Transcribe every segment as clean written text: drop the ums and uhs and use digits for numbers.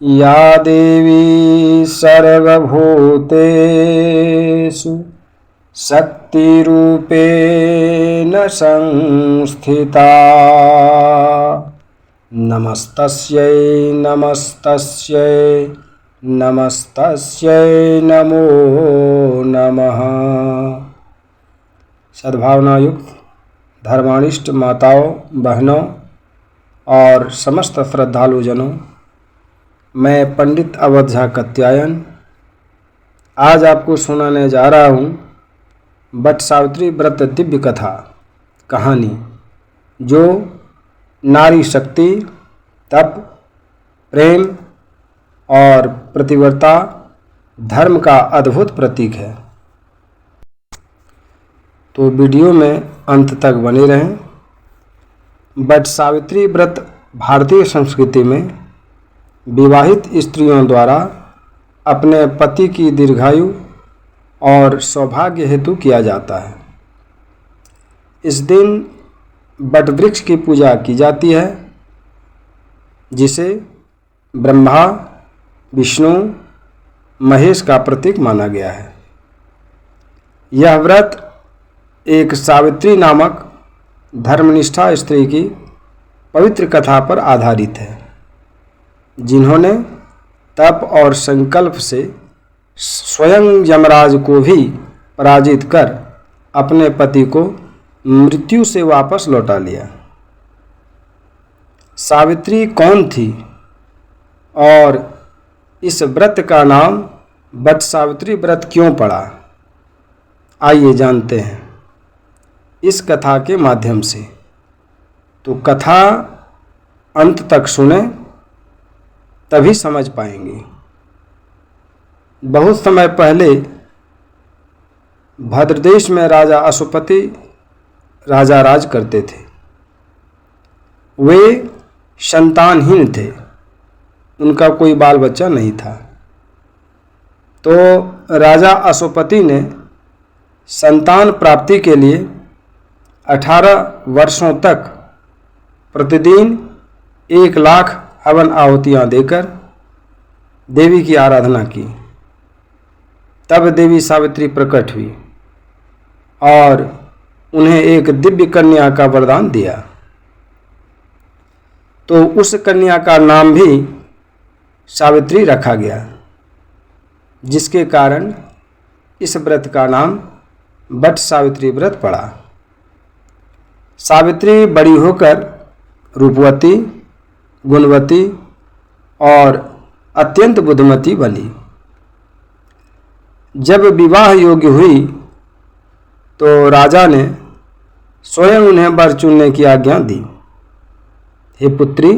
या देवी सर्वभूतेषु शक्तिरूपेण संस्थिता। नमस्तस्यै नमस्तस्यै नमस्तस्यै नमो नमः। सद्भावना युक्त धर्मानिष्ठ माताओं, बहनों और समस्त श्रद्धालुजनों, मैं पंडित अवध झा कात्यायन आज आपको सुनाने जा रहा हूँ वट सावित्री व्रत दिव्य कथा कहानी, जो नारी शक्ति, तप, प्रेम और प्रतिव्रता धर्म का अद्भुत प्रतीक है। तो वीडियो में अंत तक बने रहें। वट सावित्री व्रत भारतीय संस्कृति में विवाहित स्त्रियों द्वारा अपने पति की दीर्घायु और सौभाग्य हेतु किया जाता है। इस दिन वट वृक्ष की पूजा की जाती है, जिसे ब्रह्मा, विष्णु, महेश का प्रतीक माना गया है। यह व्रत एक सावित्री नामक धर्मनिष्ठा स्त्री की पवित्र कथा पर आधारित है, जिन्होंने तप और संकल्प से स्वयं यमराज को भी पराजित कर अपने पति को मृत्यु से वापस लौटा लिया। सावित्री कौन थी और इस व्रत का नाम वट सावित्री व्रत क्यों पड़ा? आइए जानते हैं इस कथा के माध्यम से। तो कथा अंत तक सुने, तभी समझ पाएंगे। बहुत समय पहले भद्रदेश में राजा अश्वपति राजा राज करते थे। वे संतानहीन थे, उनका कोई बाल बच्चा नहीं था। तो राजा अश्वपति ने संतान प्राप्ति के लिए 18 वर्षों तक प्रतिदिन 1 लाख हवन आहुतियाँ देकर देवी की आराधना की। तब देवी सावित्री प्रकट हुई और उन्हें एक दिव्य कन्या का वरदान दिया। तो उस कन्या का नाम भी सावित्री रखा गया, जिसके कारण इस व्रत का नाम वट सावित्री व्रत पड़ा। सावित्री बड़ी होकर रूपवती, गुणवती और अत्यंत बुद्धिमती बनी। जब विवाह योग्य हुई तो राजा ने स्वयं उन्हें वर चुनने की आज्ञा दी। हे पुत्री,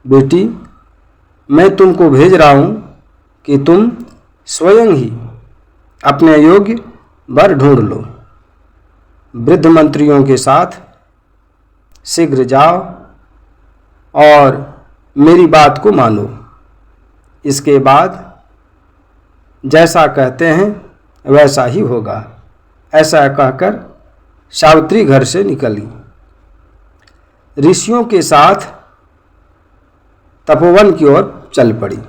बेटी, मैं तुमको भेज रहा हूँ कि तुम स्वयं ही अपने योग्य वर ढूंढ लो। वृद्ध मंत्रियों के साथ शीघ्र जाओ और मेरी बात को मानो। इसके बाद जैसा कहते हैं वैसा ही होगा। ऐसा कहकर सावित्री घर से निकली। ऋषियों के साथ तपोवन की ओर चल पड़ी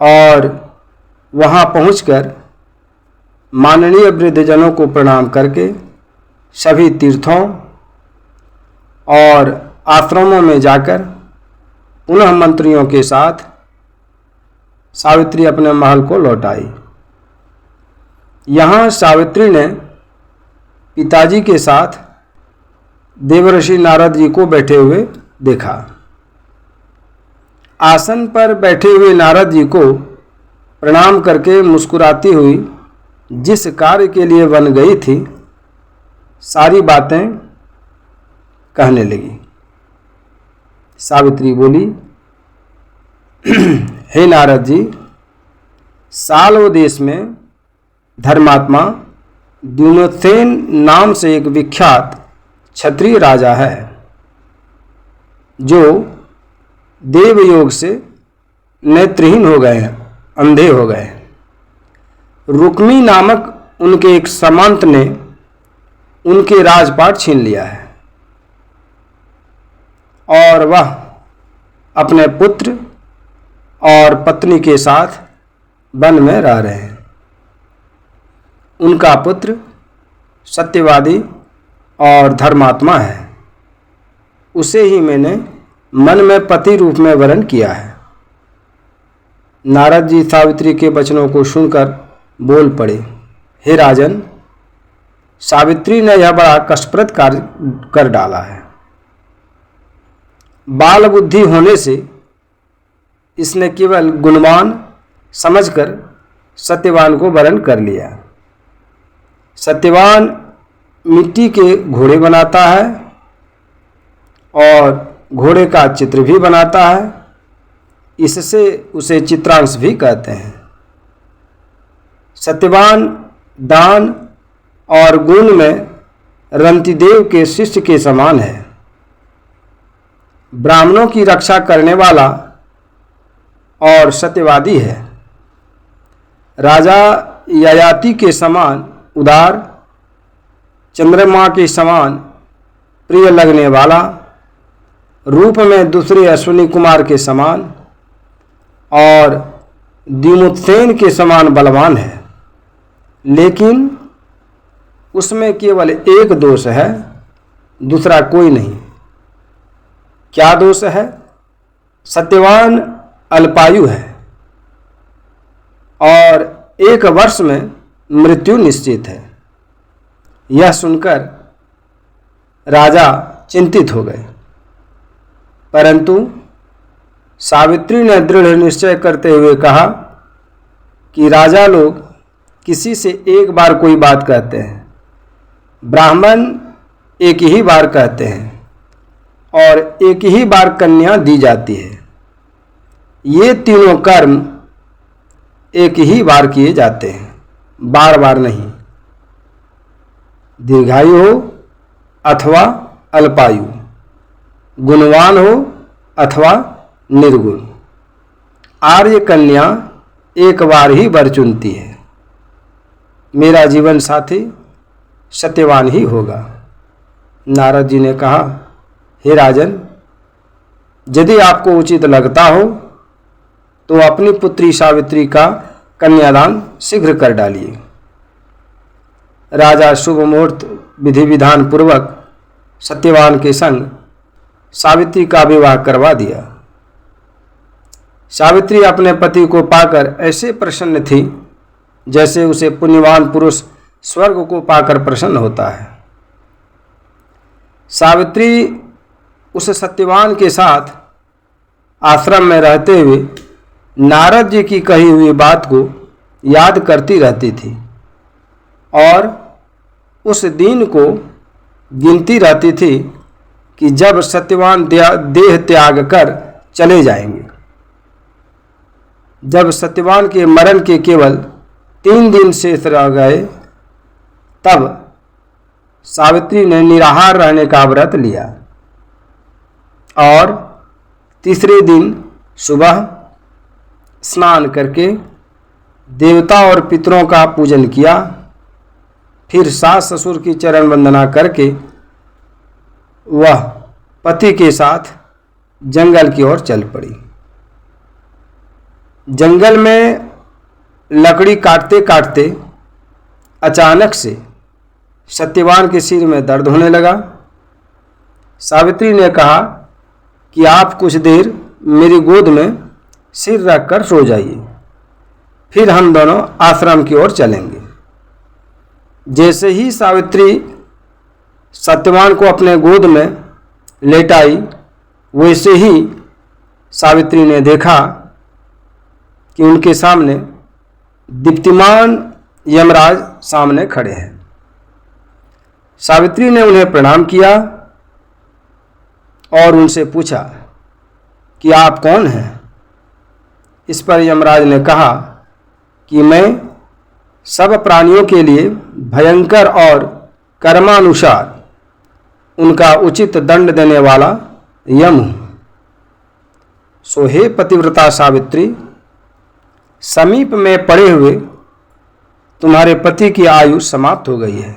और वहां पहुंचकर माननीय वृद्धजनों को प्रणाम करके सभी तीर्थों और आश्रमों में जाकर पुनः मंत्रियों के साथ सावित्री अपने महल को लौट आई। यहाँ सावित्री ने पिताजी के साथ देवर्षि नारद जी को बैठे हुए देखा। आसन पर बैठे हुए नारद जी को प्रणाम करके मुस्कुराती हुई जिस कार्य के लिए बन गई थी, सारी बातें कहने लगी। सावित्री बोली, हे नारद जी, साल्व देश में धर्मात्मा द्युम्नसेन नाम से एक विख्यात क्षत्रिय राजा है, जो देवयोग से नेत्रहीन हो गए हैं, अंधे हो गए। रुक्मी नामक उनके एक सामंत ने उनके राजपाट छीन लिया है और वह अपने पुत्र और पत्नी के साथ वन में रह रहे हैं। उनका पुत्र सत्यवादी और धर्मात्मा है। उसे ही मैंने मन में पति रूप में वरण किया है। नारद जी सावित्री के वचनों को सुनकर बोल पड़े, हे राजन, सावित्री ने यह बड़ा कष्टप्रद कार्य कर डाला है। बाल बुद्धि होने से इसने केवल गुणवान समझकर सत्यवान को वरण कर लिया। सत्यवान मिट्टी के घोड़े बनाता है और घोड़े का चित्र भी बनाता है, इससे उसे चित्रांश भी कहते हैं। सत्यवान दान और गुण में रंतिदेव के शिष्य के समान है। ब्राह्मणों की रक्षा करने वाला और सत्यवादी है। राजा ययाति के समान उदार, चंद्रमा के समान प्रिय लगने वाला, रूप में दूसरे अश्विनी कुमार के समान और दिमुत्सेन के समान बलवान है। लेकिन उसमें केवल एक दोष है, दूसरा कोई नहीं। क्या दोष है? सत्यवान अल्पायु है और 1 वर्ष में मृत्यु निश्चित है। यह सुनकर राजा चिंतित हो गए, परंतु सावित्री ने दृढ़ निश्चय करते हुए कहा कि राजा लोग किसी से एक बार कोई बात कहते हैं, ब्राह्मण एक ही बार कहते हैं और एक ही बार कन्या दी जाती है। ये तीनों कर्म एक ही बार किए जाते हैं, बार बार नहीं। दीर्घायु हो अथवा अल्पायु, गुणवान हो अथवा निर्गुण, आर्य कन्या एक बार ही वर चुनती है। मेरा जीवन साथी सत्यवान ही होगा। नारद जी ने कहा, हे राजन, यदि आपको उचित लगता हो तो अपनी पुत्री सावित्री का कन्यादान शीघ्र कर डालिए। राजा शुभ मुहूर्त विधि विधान पूर्वक सत्यवान के संग सावित्री का विवाह करवा दिया। सावित्री अपने पति को पाकर ऐसे प्रसन्न थी जैसे उसे पुण्यवान पुरुष स्वर्ग को पाकर प्रसन्न होता है। सावित्री उस सत्यवान के साथ आश्रम में रहते हुए नारद जी की कही हुई बात को याद करती रहती थी और उस दिन को गिनती रहती थी कि जब सत्यवान देह त्याग कर चले जाएंगे। जब सत्यवान के मरण के केवल 3 दिन शेष रह गए, तब सावित्री ने निराहार रहने का व्रत लिया और तीसरे दिन सुबह स्नान करके देवता और पितरों का पूजन किया। फिर सास ससुर की चरण वंदना करके वह पति के साथ जंगल की ओर चल पड़ी। जंगल में लकड़ी काटते काटते अचानक से सत्यवान के सिर में दर्द होने लगा। सावित्री ने कहा कि आप कुछ देर मेरी गोद में सिर रखकर सो जाइए, फिर हम दोनों आश्रम की ओर चलेंगे। जैसे ही सावित्री सत्यवान को अपने गोद में लेटाई, वैसे ही सावित्री ने देखा कि उनके सामने दीप्तिमान यमराज सामने खड़े हैं। सावित्री ने उन्हें प्रणाम किया और उनसे पूछा कि आप कौन हैं? इस पर यमराज ने कहा कि मैं सब प्राणियों के लिए भयंकर और कर्मानुसार उनका उचित दंड देने वाला यम हूँ। सो हे पतिव्रता सावित्री, समीप में पड़े हुए तुम्हारे पति की आयु समाप्त हो गई है।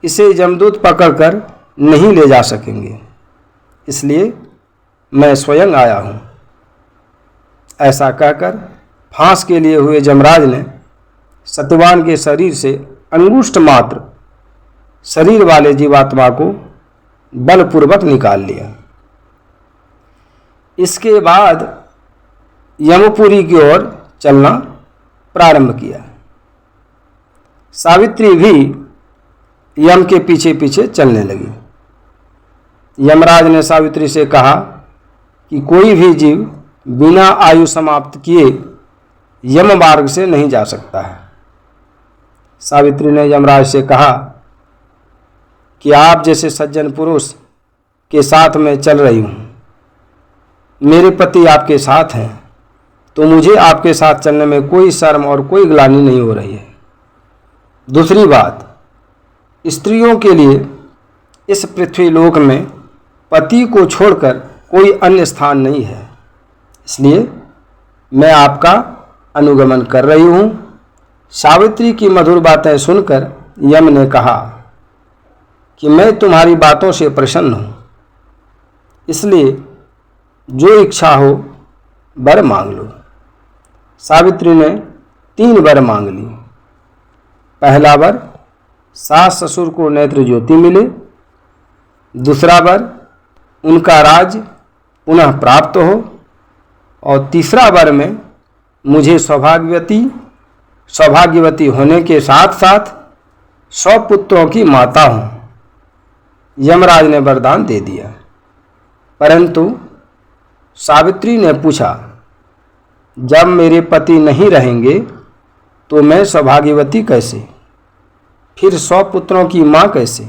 इसे यमदूत पकड़कर नहीं ले जा सकेंगे, इसलिए मैं स्वयं आया हूँ। ऐसा कहकर फांस के लिए हुए यमराज ने सत्यवान के शरीर से अंगुष्ठ मात्र शरीर वाले जीवात्मा को बलपूर्वक निकाल लिया। इसके बाद यमपुरी की ओर चलना प्रारंभ किया। सावित्री भी यम के पीछे पीछे चलने लगी। यमराज ने सावित्री से कहा कि कोई भी जीव बिना आयु समाप्त किए यम मार्ग से नहीं जा सकता है। सावित्री ने यमराज से कहा कि आप जैसे सज्जन पुरुष के साथ मैं चल रही हूँ, मेरे पति आपके साथ हैं, तो मुझे आपके साथ चलने में कोई शर्म और कोई ग्लानि नहीं हो रही है। दूसरी बात, स्त्रियों के लिए इस पृथ्वी लोक में पति को छोड़कर कोई अन्य स्थान नहीं है, इसलिए मैं आपका अनुगमन कर रही हूँ। सावित्री की मधुर बातें सुनकर यम ने कहा कि मैं तुम्हारी बातों से प्रसन्न हूँ, इसलिए जो इच्छा हो वर मांग लो। सावित्री ने 3 वर मांग ली। पहला वर, सास ससुर को नेत्र ज्योति मिले। दूसरा वर, उनका राज पुनः प्राप्त हो। और तीसरा वर में मुझे सौभाग्यवती होने के साथ साथ 100 पुत्रों की माता हूँ। यमराज ने वरदान दे दिया, परंतु सावित्री ने पूछा, जब मेरे पति नहीं रहेंगे तो मैं सौभाग्यवती कैसे, फिर 100 पुत्रों की माँ कैसे?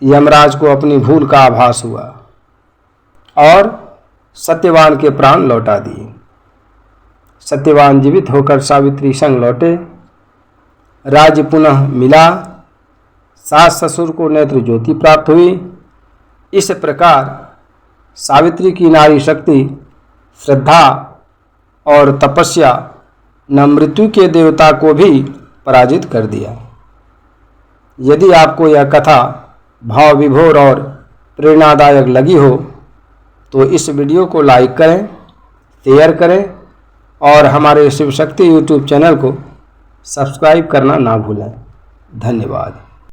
यमराज को अपनी भूल का आभास हुआ और सत्यवान के प्राण लौटा दिए। सत्यवान जीवित होकर सावित्री संग लौटे। राज्य पुनः मिला। सास ससुर को नेत्र ज्योति प्राप्त हुई। इस प्रकार सावित्री की नारी शक्ति, श्रद्धा और तपस्या न मृत्यु के देवता को भी पराजित कर दिया। यदि आपको यह कथा भाव विभोर और प्रेरणादायक लगी हो तो इस वीडियो को लाइक करें, शेयर करें और हमारे शिव शक्ति यूट्यूब चैनल को सब्सक्राइब करना ना भूलें। धन्यवाद।